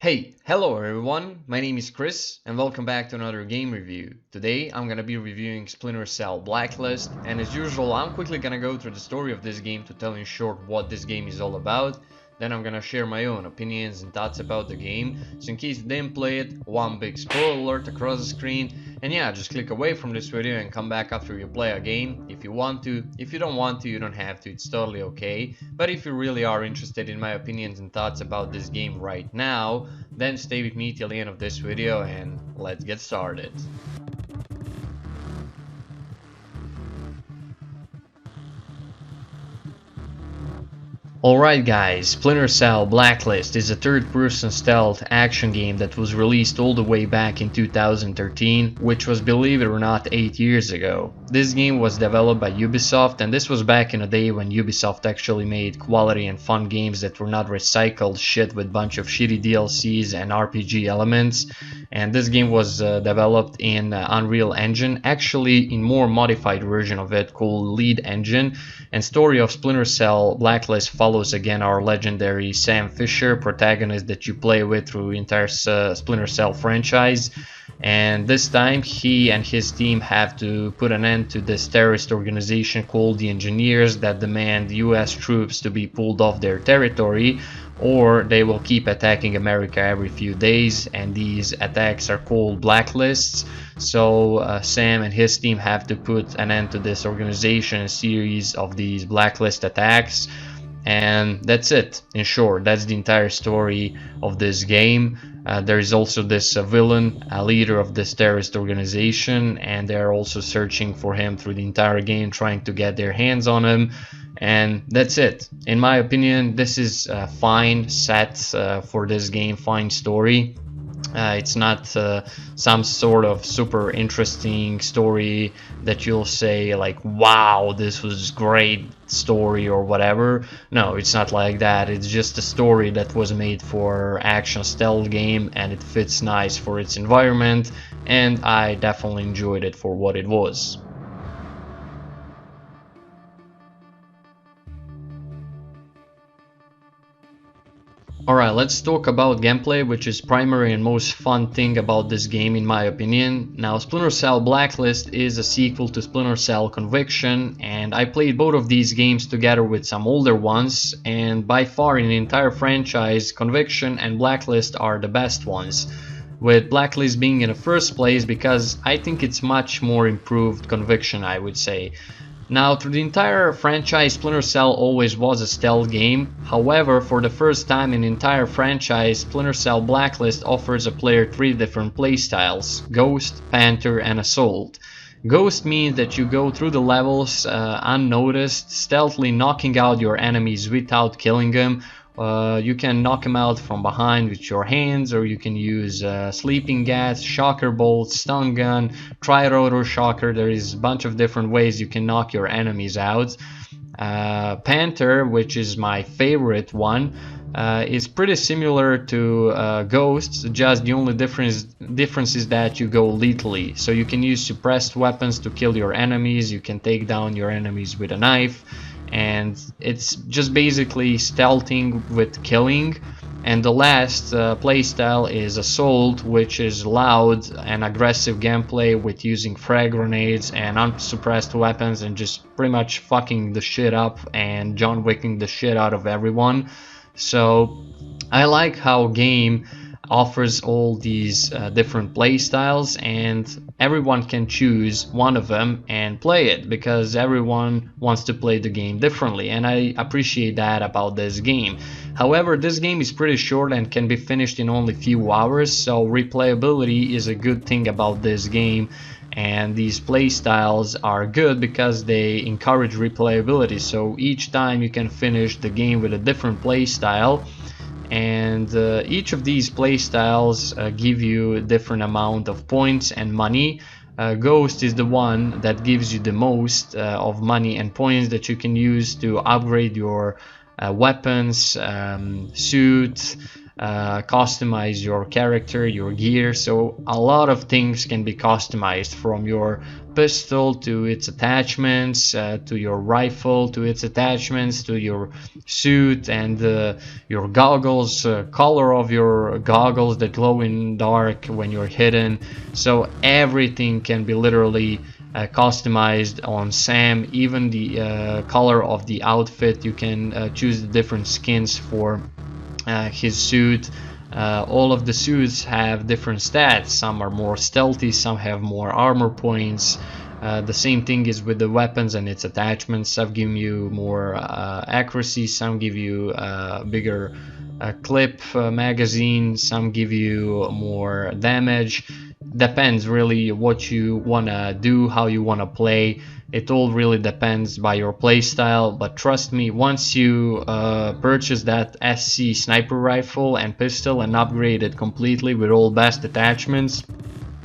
Hello everyone, my name is Chris and welcome back to another game review. Today I'm gonna be reviewing Splinter Cell Blacklist, and as usual I'm quickly gonna go through the story of this game to tell you in short what this game is all about. Then I'm gonna share my own opinions and thoughts about the game, so in case you didn't play it, one big spoiler alert across the screen. And yeah, just click away from this video and come back after you play a game if you want to. If you don't want to, you don't have to, it's totally okay. But if you really are interested in my opinions and thoughts about this game right now, then stay with me till the end of this video and let's get started. Alright guys, Splinter Cell Blacklist is a third-person stealth action game that was released all the way back in 2013, which was, believe it or not, 8 years ago. This game was developed by Ubisoft, and this was back in a day when Ubisoft actually made quality and fun games that were not recycled shit with bunch of shitty DLCs and RPG elements. And this game was developed in Unreal Engine, actually in more modified version of it called Lead Engine. And story of Splinter Cell Blacklist follows again our legendary Sam Fisher, protagonist that you play with through the entire Splinter Cell franchise. And this time he and his team have to put an end to this terrorist organization called the Engineers that demand US troops to be pulled off their territory, or they will keep attacking America every few days, and these attacks are called blacklists. So Sam and his team have to put an end to this organization, a series of these blacklist attacks. And that's it, in short. That's the entire story of this game. There is also this villain, a leader of this terrorist organization, and they're also searching for him through the entire game, trying to get their hands on him. And that's it. In my opinion, this is a fine set for this game, fine story. It's not some sort of super interesting story that you'll say like, wow, this was great story or whatever. No, it's not like that. It's just a story that was made for action stealth game, and it fits nice for its environment, and I definitely enjoyed it for what it was. Alright, let's talk about gameplay, which is primary and most fun thing about this game in my opinion. Now, Splinter Cell Blacklist is a sequel to Splinter Cell Conviction, and I played both of these games together with some older ones, and by far in the entire franchise, Conviction and Blacklist are the best ones. With Blacklist being in the first place because I think it's much more improved Conviction, I would say. Now, through the entire franchise, Splinter Cell always was a stealth game. However, for the first time in the entire franchise, Splinter Cell Blacklist offers a player 3 different playstyles: Ghost, Panther, and Assault. Ghost means that you go through the levels unnoticed, stealthily knocking out your enemies without killing them. You can knock them out from behind with your hands, or you can use sleeping gas, shocker bolt, stun gun, tri-rotor shocker. There is a bunch of different ways you can knock your enemies out. Panther, which is my favorite one, is pretty similar to Ghosts, just the only difference is that you go lethally. So you can use suppressed weapons to kill your enemies, you can take down your enemies with a knife, and it's just basically stealthing with killing. And the last playstyle is Assault, which is loud and aggressive gameplay with using frag grenades and unsuppressed weapons and just pretty much fucking the shit up and John Wicking the shit out of everyone. So I like how game offers all these different playstyles, and everyone can choose one of them and play it because everyone wants to play the game differently, and I appreciate that about this game. However, this game is pretty short and can be finished in only few hours, so replayability is a good thing about this game, and these playstyles are good because they encourage replayability. So each time you can finish the game with a different playstyle, and each of these playstyles give you a different amount of points and money. Ghost is the one that gives you the most of money and points that you can use to upgrade your weapons, suit, customize your character, your gear. So a lot of things can be customized, from your pistol to its attachments, to your rifle to its attachments, to your suit and your goggles, color of your goggles that glow in dark when you're hidden. So everything can be literally customized on Sam. Even the color of the outfit, you can choose the different skins for his suit. All of the suits have different stats. Some are more stealthy, some have more armor points. The same thing is with the weapons and its attachments. Some give you more accuracy, some give you bigger clip magazine, some give you more damage. Depends really what you wanna do, how you wanna play. It all really depends by your playstyle, but trust me, once you purchase that SC sniper rifle and pistol and upgrade it completely with all best attachments,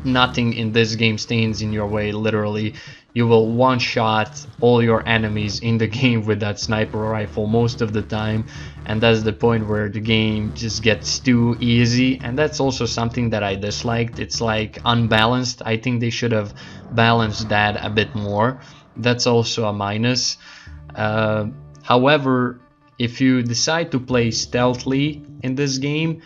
nothing in this game stands in your way. Literally, you will one-shot all your enemies in the game with that sniper rifle most of the time, and that's the point where the game just gets too easy. And that's also something that I disliked. It's like unbalanced. I think they should have balanced that a bit more. That's also a minus. However, if you decide to play stealthily in this game,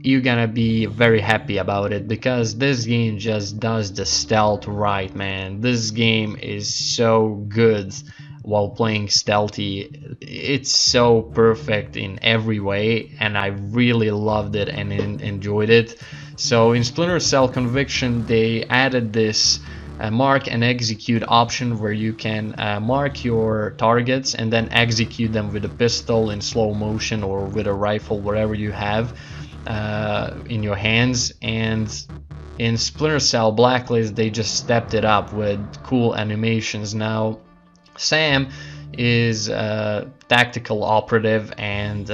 you're gonna be very happy about it, because this game just does the stealth right, man. This game is so good while playing stealthy. It's so perfect in every way, and I really loved it and enjoyed it. So in Splinter Cell Conviction, they added this mark and execute option, where you can mark your targets and then execute them with a pistol in slow motion or with a rifle, whatever you have in your hands. And in Splinter Cell Blacklist, they just stepped it up with cool animations. Now Sam is a tactical operative, and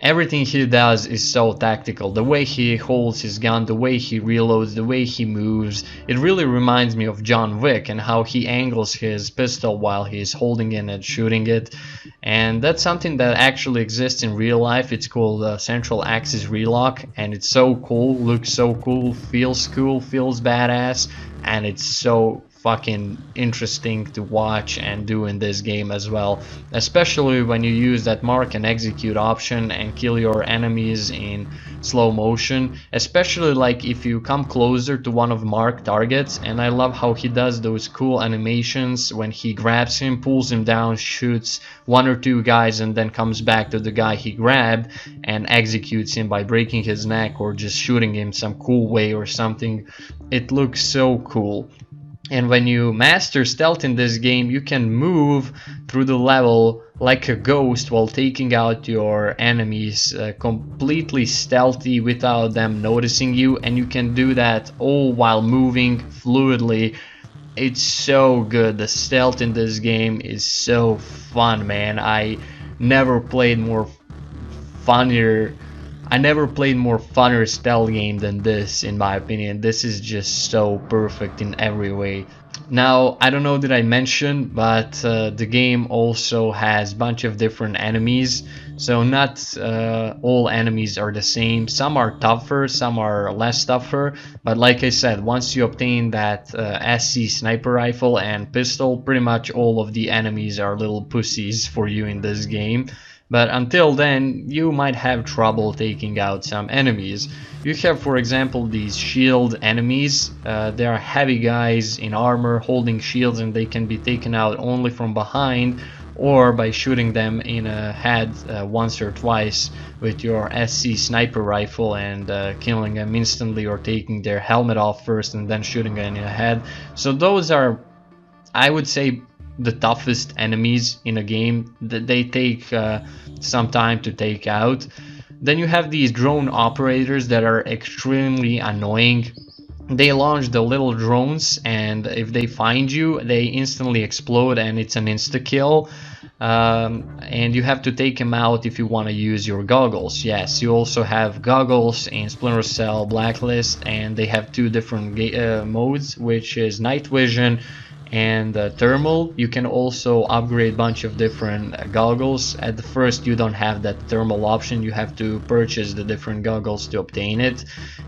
everything he does is so tactical. The way he holds his gun, the way he reloads, the way he moves, it really reminds me of John Wick and how he angles his pistol while he's holding it and shooting it. And that's something that actually exists in real life. It's called central axis relock, and it's so cool, looks so cool, feels badass, and it's so fucking interesting to watch and do in this game as well, especially when you use that mark and execute option and kill your enemies in slow motion, especially like if you come closer to one of marked targets. And I love how he does those cool animations when he grabs him, pulls him down, shoots one or two guys, and then comes back to the guy he grabbed and executes him by breaking his neck or just shooting him some cool way or something. It looks so cool. And when you master stealth in this game, you can move through the level like a ghost while taking out your enemies completely stealthy without them noticing you, and you can do that all while moving fluidly. It's so good. The stealth in this game is so fun, man. I never played more funnier stealth game than this, in my opinion. This is just so perfect in every way. Now, I don't know did I mention, but the game also has a bunch of different enemies. So not all enemies are the same. Some are tougher, some are less tougher. But like I said, once you obtain that SC sniper rifle and pistol, pretty much all of the enemies are little pussies for you in this game. But until then, you might have trouble taking out some enemies. You have, for example, these shield enemies. They are heavy guys in armor holding shields, and they can be taken out only from behind or by shooting them in the head once or twice with your SC sniper rifle and killing them instantly, or taking their helmet off first and then shooting them in the head. So those are, I would say, the toughest enemies in a game. That they take some time to take out. Then you have these drone operators that are extremely annoying. They launch the little drones, and if they find you, they instantly explode, and it's an insta-kill. And you have to take them out if you want to use your goggles. Yes, you also have goggles in Splinter Cell Blacklist, and they have two different modes, which is night vision and thermal. You can also upgrade a bunch of different goggles. At the first you don't have that thermal option, you have to purchase the different goggles to obtain it.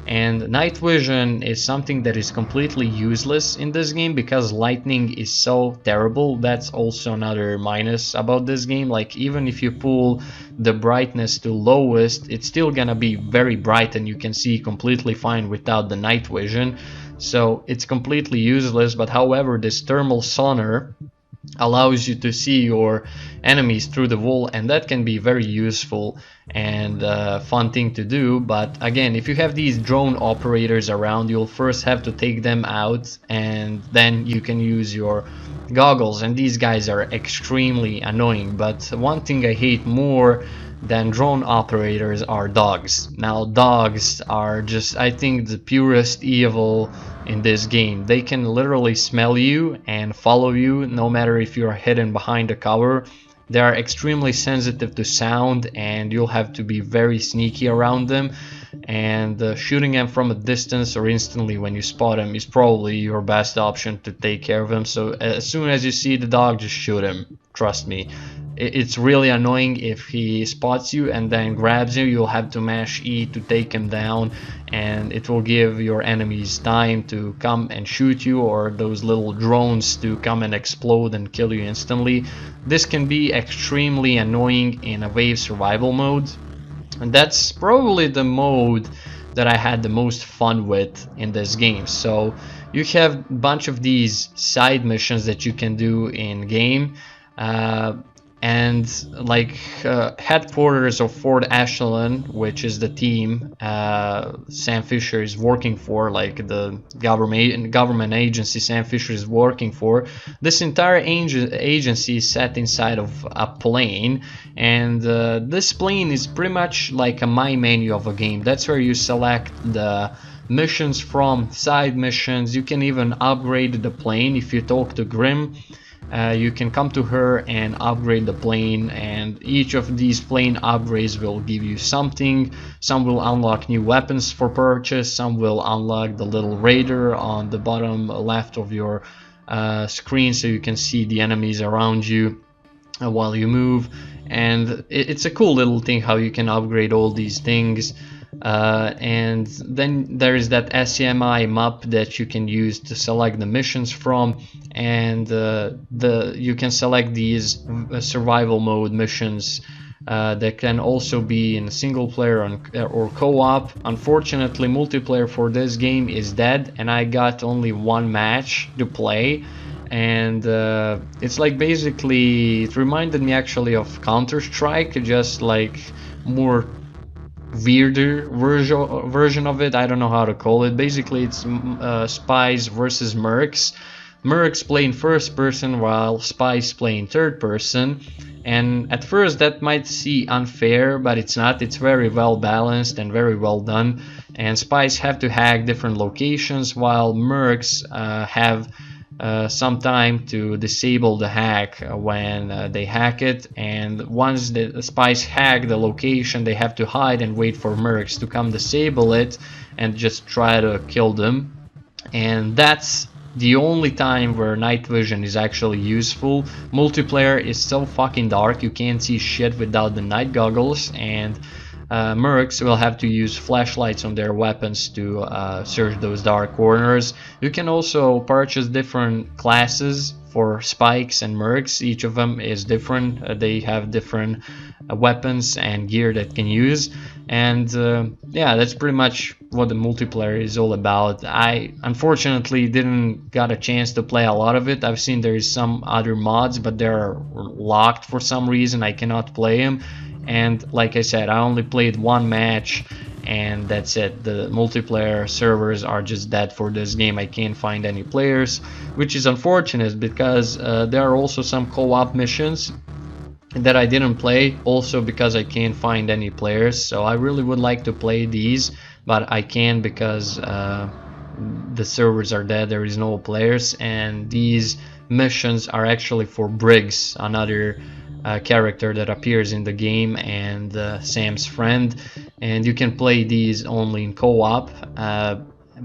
And night vision is something that is completely useless in this game because lightning is so terrible. That's also another minus about this game. Like, even if you pull the brightness to lowest, it's still gonna be very bright and you can see completely fine without the night vision. So it's completely useless. But however, this thermal sonar allows you to see your enemies through the wall, and that can be very useful and fun thing to do. But again, if you have these drone operators around, you'll first have to take them out and then you can use your goggles, and these guys are extremely annoying. But one thing I hate more than drone operators are dogs. Now, dogs are just, I think, the purest evil in this game. They can literally smell you and follow you no matter if you are hidden behind a cover. They are extremely sensitive to sound and you'll have to be very sneaky around them, and shooting them from a distance or instantly when you spot them is probably your best option to take care of them. So as soon as you see the dog, just shoot him, trust me. It's really annoying if he spots you and then grabs you. You'll have to mash E to take him down, and it will give your enemies time to come and shoot you, or those little drones to come and explode and kill you instantly. This can be extremely annoying in a wave survival mode, and that's probably the mode that I had the most fun with in this game. So you have a bunch of these side missions that you can do in game, and like headquarters of Fort Ashland, which is the team Sam Fisher is working for, like the government agency Sam Fisher is working for. This entire agency is set inside of a plane, and this plane is pretty much like a my menu of a game. That's where you select the missions from, side missions. You can even upgrade the plane. If you talk to Grim, you can come to her and upgrade the plane, and each of these plane upgrades will give you something. Some will unlock new weapons for purchase, some will unlock the little radar on the bottom left of your screen so you can see the enemies around you while you move. And it's a cool little thing how you can upgrade all these things. And then there is that SEMI map that you can use to select the missions from, and you can select these survival mode missions that can also be in single player or co-op. Unfortunately, multiplayer for this game is dead, and I got only one match to play. And it's like, basically, it reminded me actually of Counter-Strike, just like more weirder version of it. I don't know how to call it. Basically, it's spies versus mercs. Mercs play in first person while spies play in third person, and at first that might seem unfair, but it's not. It's very well balanced and very well done, and spies have to hack different locations while mercs have some time to disable the hack when they hack it. And once the spies hack the location, they have to hide and wait for mercs to come disable it and just try to kill them. And that's the only time where night vision is actually useful. Multiplayer is so fucking dark, you can't see shit without the night goggles, and mercs will have to use flashlights on their weapons to search those dark corners. You can also purchase different classes for spikes and mercs. Each of them is different. They have different weapons and gear that can use. And yeah, that's pretty much what the multiplayer is all about. I unfortunately didn't got a chance to play a lot of it. I've seen there is some other mods, but they're locked for some reason. I cannot play them. And like I said, I only played one match and that's it. The multiplayer servers are just dead for this game. I can't find any players, which is unfortunate because there are also some co-op missions that I didn't play, also because I can't find any players. So I really would like to play these, but I can't because the servers are dead, there is no players. And these missions are actually for Briggs, another character that appears in the game, and Sam's friend, and you can play these only in co-op.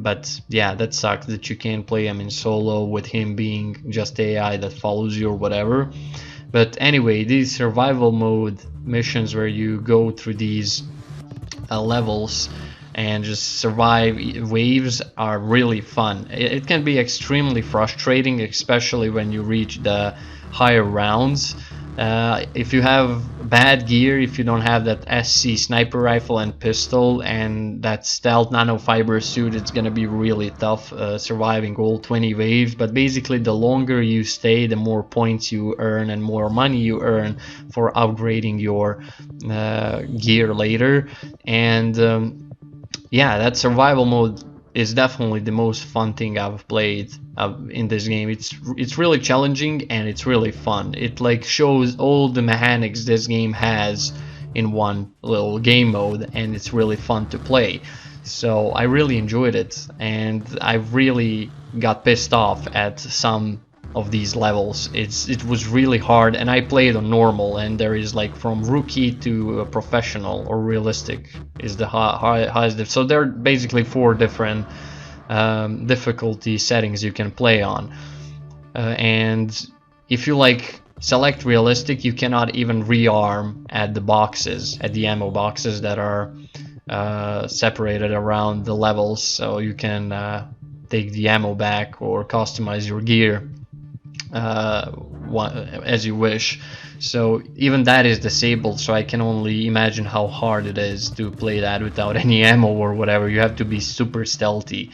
but yeah, that sucks that you can't play him in solo with him being just AI that follows you or whatever. But anyway, these survival mode missions where you go through these levels and just survive waves are really fun. It can be extremely frustrating, especially when you reach the higher rounds. If you have bad gear, if you don't have that SC sniper rifle and pistol and that stealth nanofiber suit, it's gonna be really tough surviving all 20 waves. But basically, the longer you stay, the more points you earn and more money you earn for upgrading your gear later. And yeah, that survival mode is definitely the most fun thing I've played in this game. It's really challenging and it's really fun. It like shows all the mechanics this game has in one little game mode, and it's really fun to play. So I really enjoyed it, and I really got pissed off at some of these levels. It was really hard, and I played on normal, and there is like from rookie to professional or realistic is the highest. So there are basically 4 different difficulty settings you can play on, and if you like select realistic, you cannot even rearm at the boxes, at the ammo boxes that are separated around the levels, so you can take the ammo back or customize your gear as you wish. So even that is disabled, so I can only imagine how hard it is to play that without any ammo or whatever. You have to be super stealthy.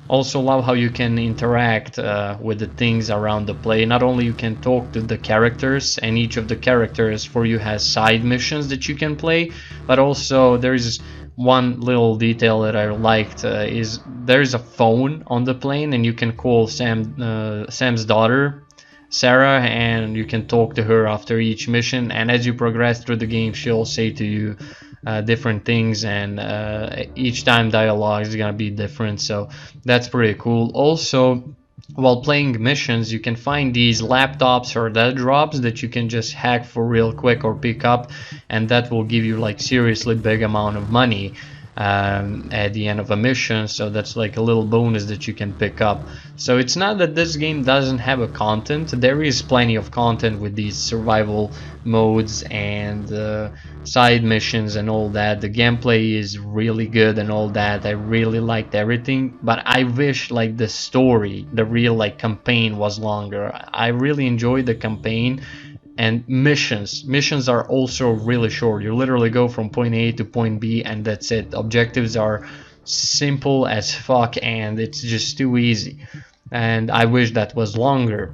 Also love how you can interact with the things around the play. Not only you can talk to the characters, and each of the characters for you has side missions that you can play, but also there is one little detail that I liked is there's a phone on the plane, and you can call Sam's daughter, Sarah, and you can talk to her after each mission, and as you progress through the game she'll say to you different things, and each time dialogue is gonna be different, so that's pretty cool. Also, while playing missions, you can find these laptops or dead drops that you can just hack for real quick or pick up, and that will give you like seriously big amount of money at the end of a mission. So that's like a little bonus that you can pick up. So it's not that this game doesn't have a content. There is plenty of content with these survival modes and side missions and all that. The gameplay is really good and all that. I really liked everything, but I wish like the story, the real like campaign was longer. I really enjoyed the campaign. And missions are also really short. You literally go from point A to point B and that's it. Objectives are simple as fuck and it's just too easy, and I wish that was longer.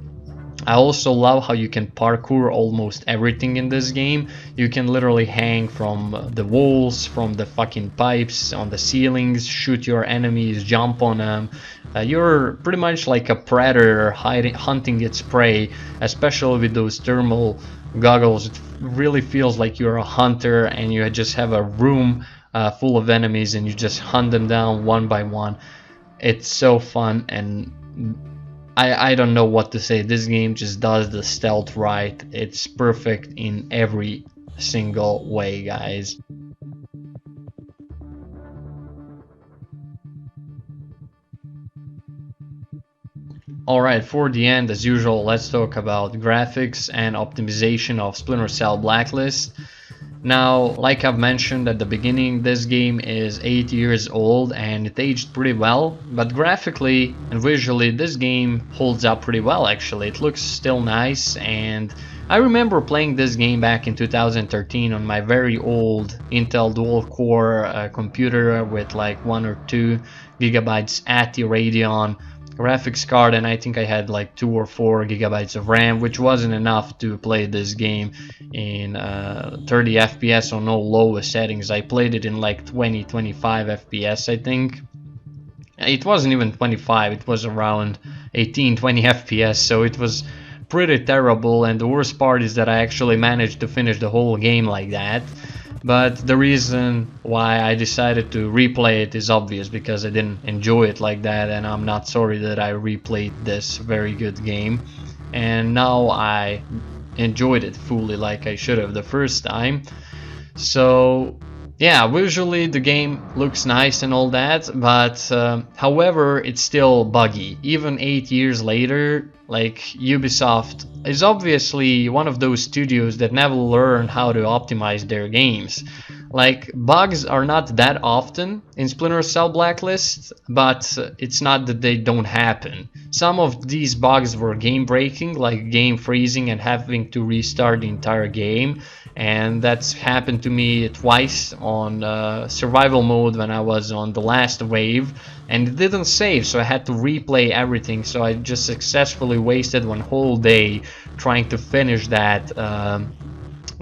I also love how you can parkour almost everything in this game. You can literally hang from the walls, from the fucking pipes, on the ceilings, shoot your enemies, jump on them. You're pretty much like a predator hunting its prey, especially with those thermal goggles. It really feels like you're a hunter and you just have a room full of enemies and you just hunt them down one by one. It's so fun, and I don't know what to say. This game just does the stealth right. It's perfect in every single way, guys. Alright, for the end, as usual, let's talk about graphics and optimization of Splinter Cell Blacklist. Now, like I've mentioned at the beginning, this game is 8 years old and it aged pretty well, but graphically and visually this game holds up pretty well actually. It looks still nice, and I remember playing this game back in 2013 on my very old Intel dual-core computer with like 1 or 2 gigabytes ATI Radeon graphics card, and I think I had like 2 or 4 gigabytes of RAM, which wasn't enough to play this game in 30 FPS on no lowest settings. I played it in like 20-25 FPS, I think. It wasn't even 25, it was around 18-20 FPS, so it was pretty terrible, and the worst part is that I actually managed to finish the whole game like that. But the reason why I decided to replay it is obvious, because I didn't enjoy it like that, and I'm not sorry that I replayed this very good game. And now I enjoyed it fully like I should have the first time. So yeah, visually the game looks nice and all that, but however, it's still buggy. Even 8 years later, like, Ubisoft is obviously one of those studios that never learn how to optimize their games. Like, bugs are not that often in Splinter Cell Blacklist, but it's not that they don't happen. Some of these bugs were game breaking, like game freezing and having to restart the entire game, and that's happened to me twice on survival mode when I was on the last wave, and it didn't save, so I had to replay everything. So I just successfully wasted one whole day trying to finish that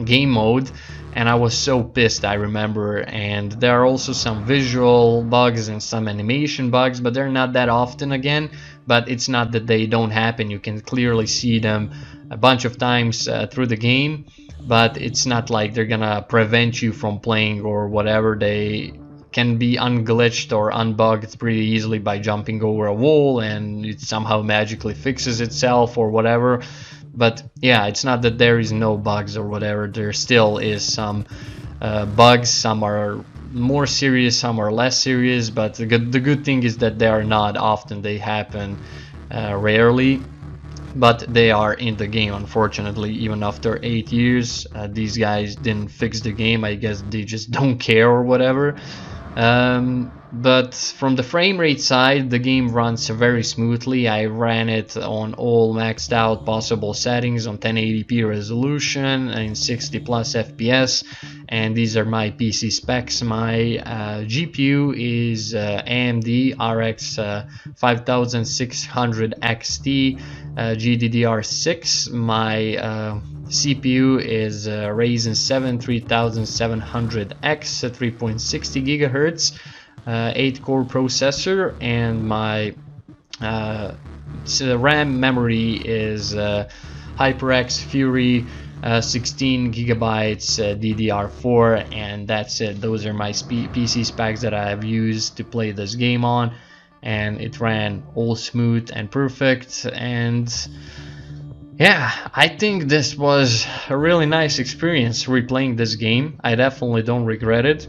game mode, and I was so pissed, I remember. And there are also some visual bugs and some animation bugs, but they're not that often again. But it's not that they don't happen, you can clearly see them a bunch of times through the game, but it's not like they're gonna prevent you from playing or whatever. They can be unglitched or unbugged pretty easily by jumping over a wall, and it somehow magically fixes itself or whatever. But yeah, it's not that there is no bugs or whatever. There still is some bugs. Some are more serious, some are less serious, but the good thing is that they are not often. They happen rarely, but they are in the game, unfortunately. Even after 8 years, these guys didn't fix the game. I guess they just don't care or whatever. But from the frame rate side, the game runs very smoothly. I ran it on all maxed out possible settings on 1080p resolution and 60 plus FPS, and these are my PC specs. My GPU is AMD RX 5600 XT GDDR6. My CPU is Ryzen 7 3700X 3.60 GHz 8-core processor, and my RAM memory is HyperX Fury 16 gigabytes DDR4, and that's it. Those are my PC specs that I have used to play this game on, and it ran all smooth and perfect. And yeah, I think this was a really nice experience replaying this game. I definitely don't regret it.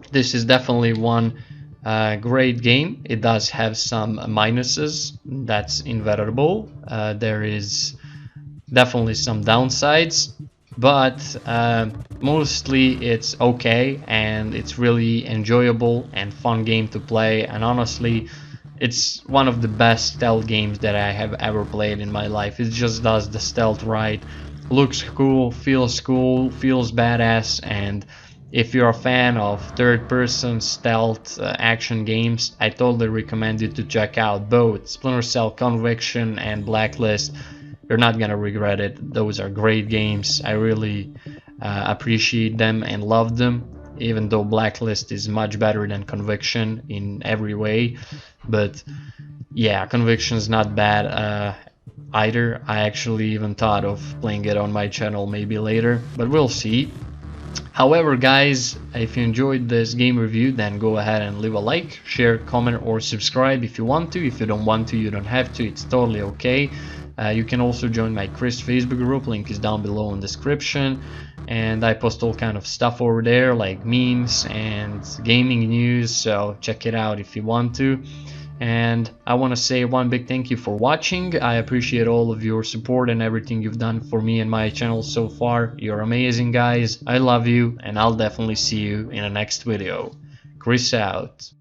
This is definitely one great game. It does have some minuses, that's inevitable. There is definitely some downsides, but mostly it's okay, and it's really enjoyable and fun game to play. And honestly, it's one of the best stealth games that I have ever played in my life. It just does the stealth right, looks cool, feels badass. And if you're a fan of third-person stealth action games, I totally recommend you to check out both Splinter Cell Conviction and Blacklist. You're not gonna regret it. Those are great games. I really appreciate them and love them, even though Blacklist is much better than Conviction in every way. But yeah, Conviction's not bad either. I actually even thought of playing it on my channel maybe later, but we'll see. However, guys, if you enjoyed this game review, then go ahead and leave a like, share, comment, or subscribe if you want to. If you don't want to, you don't have to. It's totally okay. You can also join my Chris Facebook group. Link is down below in the description. And I post all kind of stuff over there, like memes and gaming news. So check it out if you want to. And I want to say one big thank you for watching. I appreciate all of your support and everything you've done for me and my channel so far. You're amazing, guys. I love you, and I'll definitely see you in the next video. Chris out.